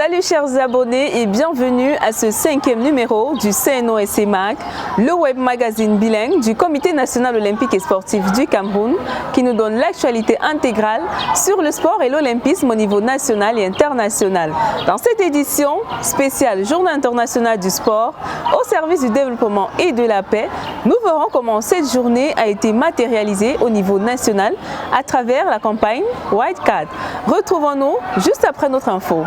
Salut chers abonnés et bienvenue à ce 5e numéro du CNOSC MAC, le web magazine bilingue du Comité national olympique et sportif du Cameroun qui nous donne l'actualité intégrale sur le sport et l'olympisme au niveau national et international. Dans cette édition spéciale Journée internationale du sport au service du développement et de la paix, nous verrons comment cette journée a été matérialisée au niveau national à travers la campagne White Card. Retrouvons-nous juste après notre info.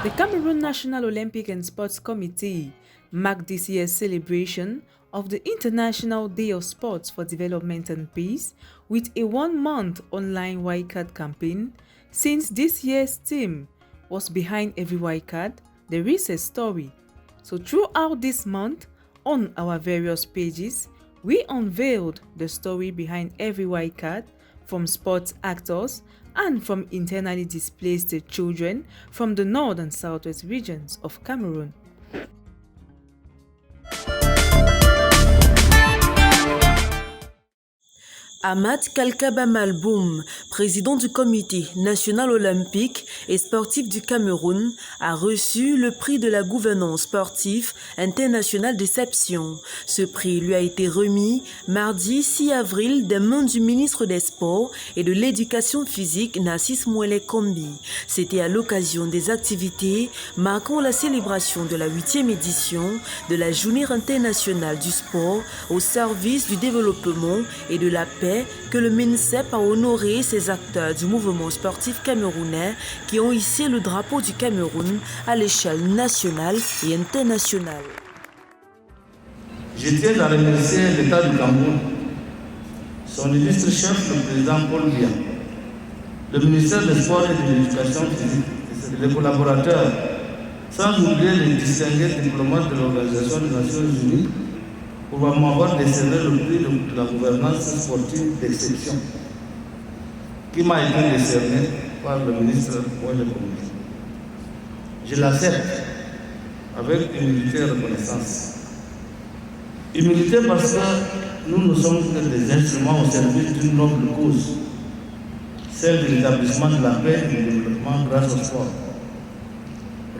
The Cameroon National Olympic and Sports Committee marked this year's celebration of the International Day of Sports for Development and Peace with a one-month online White Card campaign. Since this year's theme was behind every White Card, there is a story. So throughout this month, on our various pages, we unveiled the story behind every White Card from sports actors and from internally displaced children from the north and southwest regions of Cameroon. Ahmad Kalkaba Malboum, président du Comité national olympique et sportif du Cameroun, a reçu le prix de la gouvernance sportive internationale d'exception. Ce prix lui a été remis mardi 6 avril des mains du ministre des Sports et de l'Éducation physique Narcisse Mouele Kombi. C'était à l'occasion des activités marquant la célébration de la 8e édition de la Journée internationale du sport au service du développement et de la paix que le MINSEP a honoré ces acteurs du mouvement sportif camerounais qui ont hissé le drapeau du Cameroun à l'échelle nationale et internationale. Je tiens à remercier l'État du Cameroun, son illustre chef, le président Paul Biya, le ministère des Sports et de l'Éducation physique, les collaborateurs, sans oublier les distingués diplomates de l'Organisation des Nations Unies, pour m'avoir décerné le prix de la gouvernance sportive d'exception qui m'a été décerné par le ministre Mouele Kombi. Je l'accepte avec humilité et reconnaissance. Humilité parce que nous ne sommes que des instruments au service d'une noble cause, celle de l'établissement de la paix et du développement grâce au sport.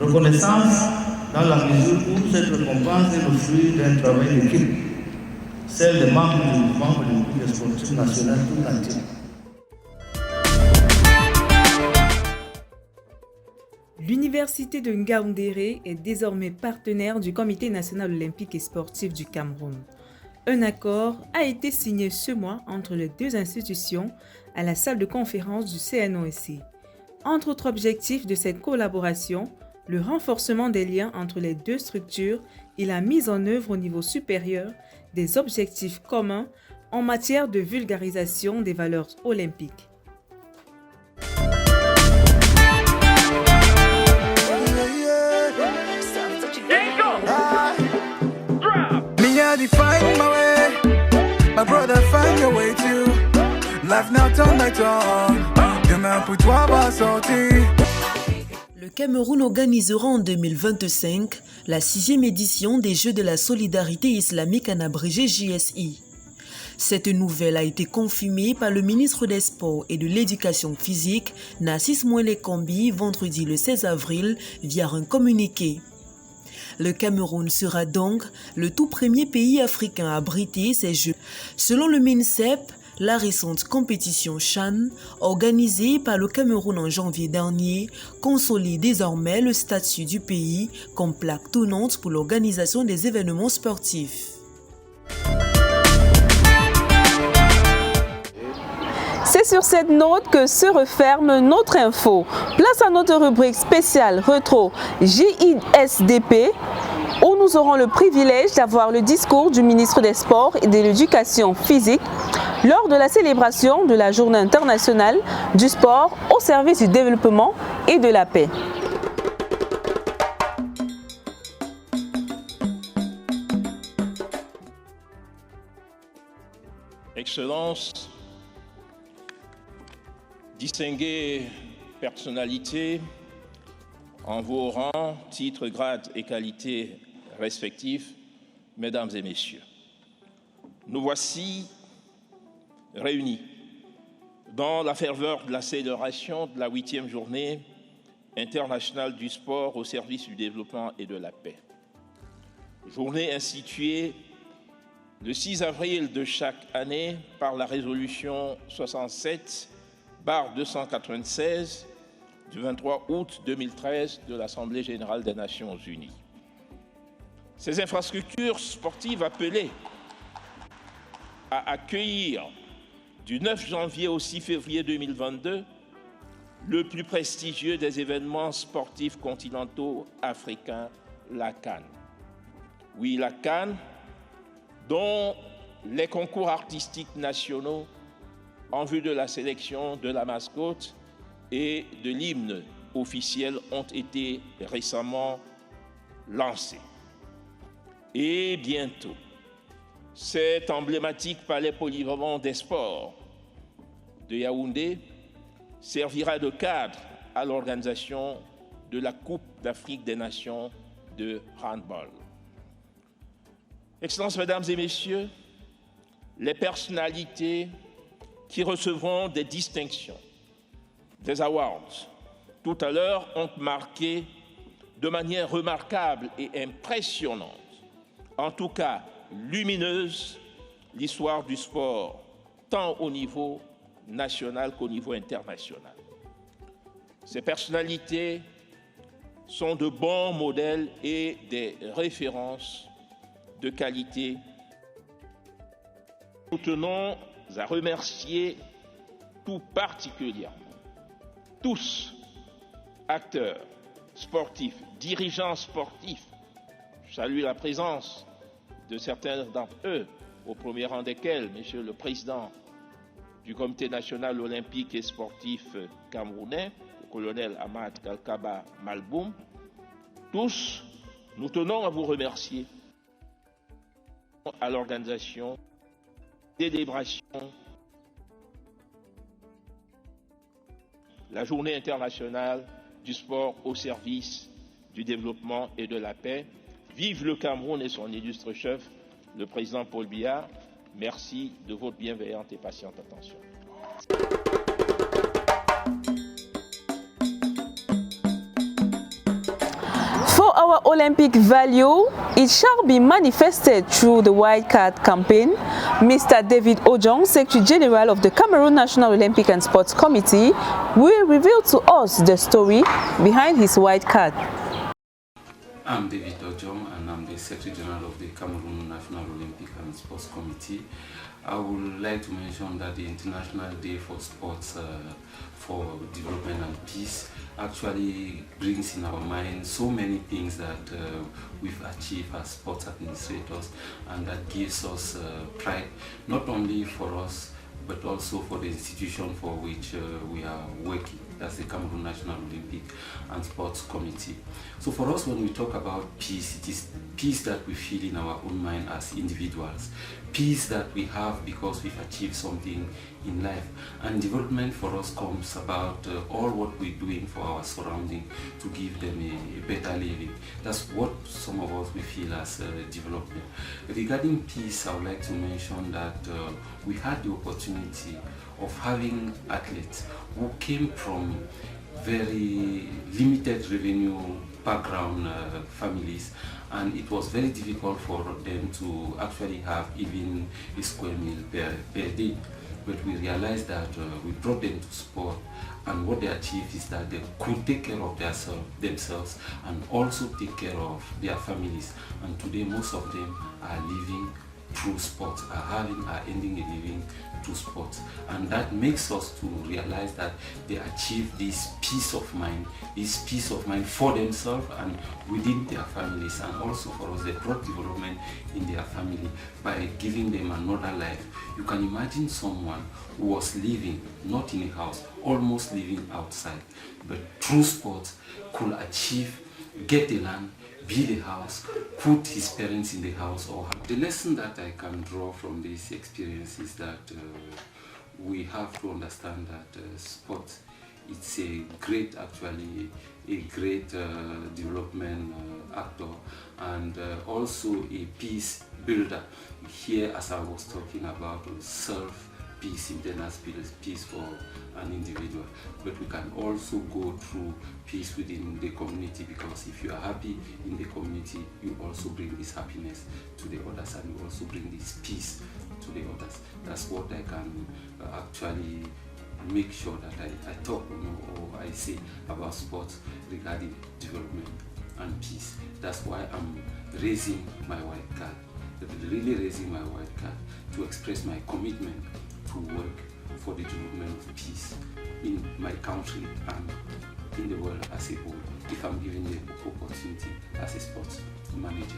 Reconnaissance dans la mesure où cette récompense est le fruit d'un travail d'équipe, celle des membres du mouvement olympique et sportif national tout entier. L'université de Ngaoundéré est désormais partenaire du Comité national olympique et sportif du Cameroun. Un accord a été signé ce mois entre les deux institutions à la salle de conférence du CNOSC. Entre autres objectifs de cette collaboration, le renforcement des liens entre les deux structures et la mise en œuvre au niveau supérieur des objectifs communs en matière de vulgarisation des valeurs olympiques. Le Cameroun organisera en 2025 la 6e édition des Jeux de la solidarité islamique en abrégé JSI. Cette nouvelle a été confirmée par le ministre des Sports et de l'Éducation physique, Narcisse Mouele Kombi, vendredi le 16 avril via un communiqué. Le Cameroun sera donc le tout premier pays africain à abriter ces Jeux. Selon le MINSEP, la récente compétition CHAN, organisée par le Cameroun en janvier dernier, consolide désormais le statut du pays comme plaque tournante pour l'organisation des événements sportifs. C'est sur cette note que se referme notre info. Place à notre rubrique spéciale Retro JISDP, où nous aurons le privilège d'avoir le discours du ministre des Sports et de l'Éducation physique lors de la célébration de la Journée internationale du sport au service du développement et de la paix. Excellences, distinguées personnalités, en vos rangs, titres, grades et qualités respectifs, mesdames et messieurs, nous voici réunis dans la ferveur de la célébration de la 8e journée internationale du sport au service du développement et de la paix. Journée instituée le 6 avril de chaque année par la résolution 67/296 du 23 août 2013 de l'Assemblée générale des Nations unies. Ces infrastructures sportives appelées à accueillir du 9 janvier au 6 février 2022 le plus prestigieux des événements sportifs continentaux africains, la CAN. Oui, la CAN, dont les concours artistiques nationaux en vue de la sélection de la mascotte et de l'hymne officiel ont été récemment lancés. Et bientôt, cet emblématique palais polyvalent des sports de Yaoundé servira de cadre à l'organisation de la Coupe d'Afrique des Nations de handball. Excellences, mesdames et messieurs, les personnalités qui recevront des distinctions, des awards, tout à l'heure ont marqué de manière remarquable et impressionnante, en tout cas lumineuse, l'histoire du sport, tant au niveau national qu'au niveau international. Ces personnalités sont de bons modèles et des références de qualité. Nous tenons à remercier tout particulièrement tous, acteurs sportifs, dirigeants sportifs. Je salue la présence de certains d'entre eux, au premier rang desquels, Monsieur le Président du Comité national olympique et sportif camerounais, le colonel Ahmad Kalkaba Malboum. Tous, nous tenons à vous remercier à l'organisation des célébrations la Journée internationale du sport au service du développement et de la paix. Vive le Cameroun et son illustre chef, le président Paul Biya. Merci de votre bienveillante et patiente attention. For our Olympic value, it shall be manifested through the White Card campaign. Mr. David Ojong, Secretary General of the Cameroon National Olympic and Sports Committee, will reveal to us the story behind his white card. I'm David Ojong and I'm the Secretary General of the Cameroon National Olympic and Sports Committee. I would like to mention that the International Day for Sports for Development and Peace actually brings in our mind so many things that we've achieved as sports administrators, and that gives us pride, not only for us but also for the institution for which we are working. That's the Cameroon National Olympic and Sports Committee. So for us, when we talk about peace, it is peace that we feel in our own mind as individuals, peace that we have because we've achieved something in life. And development for us comes about all what we're doing for our surrounding to give them a better living. That's what some of us we feel as development. Regarding peace, I would like to mention that we had the opportunity of having athletes who came from very limited revenue background families, and it was very difficult for them to actually have even a square meal per day. But we realized that we brought them to sport, and what they achieved is that they could take care of themselves and also take care of their families. And today most of them are living through sport, are ending a living through sport, and that makes us to realize that they achieve this peace of mind for themselves and within their families, and also for us they brought development in their family by giving them another life. You can imagine someone who was living not in a house, almost living outside, but through sport could achieve, get a land, build a house, put his parents in the house. Or the lesson that I can draw from this experience is that we have to understand that sport, it's a great actually a great development actor and also a peace builder. Here, as I was talking about, serve peace, internal peace for an individual, but we can also go through peace within the community, because if you are happy in the community, you also bring this happiness to the others, and you also bring this peace to the others. That's what I can actually make sure that I talk or I say about sports regarding development and peace. That's why I'm raising my white card, really raising my white card to express my commitment to work for the development of peace in my country and in the world as a whole, if I'm given the opportunity as a sports manager.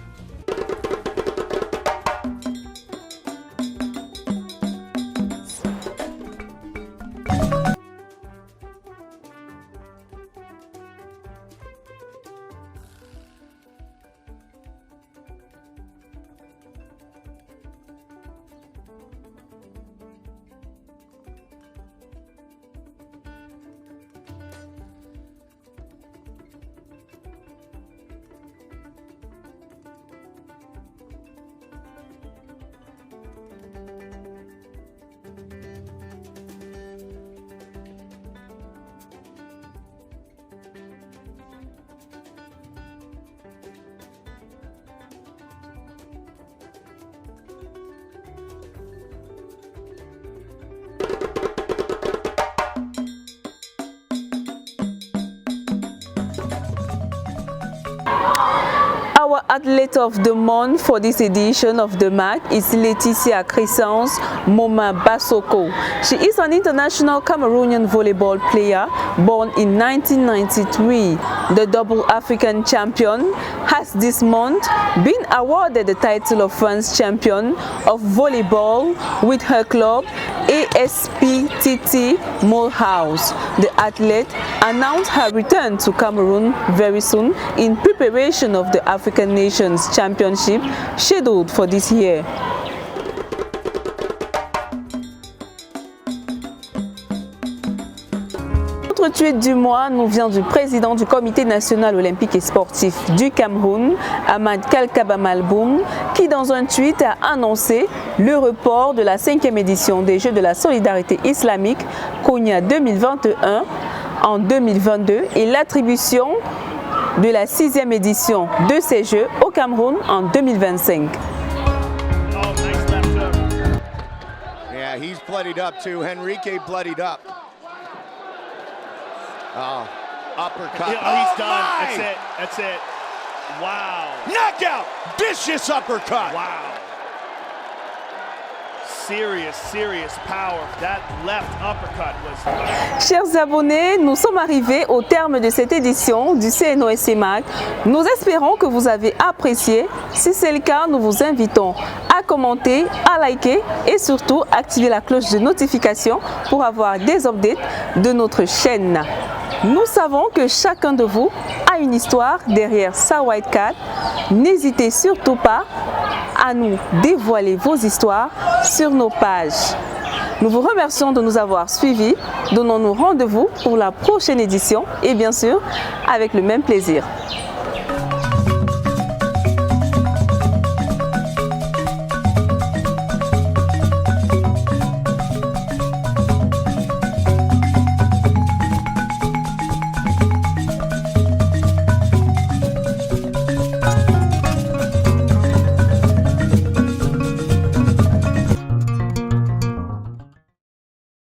Our athlete of the month for this edition of the MAC is Laetitia Crescence Moma Basoko. She is an international Cameroonian volleyball player born in 1993. The double African champion has this month been awarded the title of France champion of volleyball with her club ASPTT Mulhouse. The athlete announced her return to Cameroon very soon in preparation of the African Nations Championship scheduled for this year. Notre tweet du mois nous vient du président du Comité national olympique et sportif du Cameroun, Ahmad Kalkaba Malboum, qui dans un tweet a annoncé le report de la 5e édition des Jeux de la solidarité islamique Konya 2021 en 2022 et l'attribution de la 6e édition de ces Jeux au Cameroun en 2025. Oh, nice left hook. Yeah, he's bloodied up too. Henrique bloodied up. Oh, uppercut. He's done. That's it. That's it. Wow. Knockout. Vicious uppercut. Wow. Serious power. That left uppercut was... Chers abonnés, nous sommes arrivés au terme de cette édition du CNOSC MAC. Nous espérons que vous avez apprécié. Si c'est le cas, nous vous invitons à commenter, à liker et surtout activer la cloche de notification pour avoir des updates de notre chaîne. Nous savons que chacun de vous a une histoire derrière sa white card. N'hésitez surtout pas à nous dévoiler vos histoires sur nos pages. Nous vous remercions de nous avoir suivis. Donnons-nous rendez-vous pour la prochaine édition et bien sûr avec le même plaisir.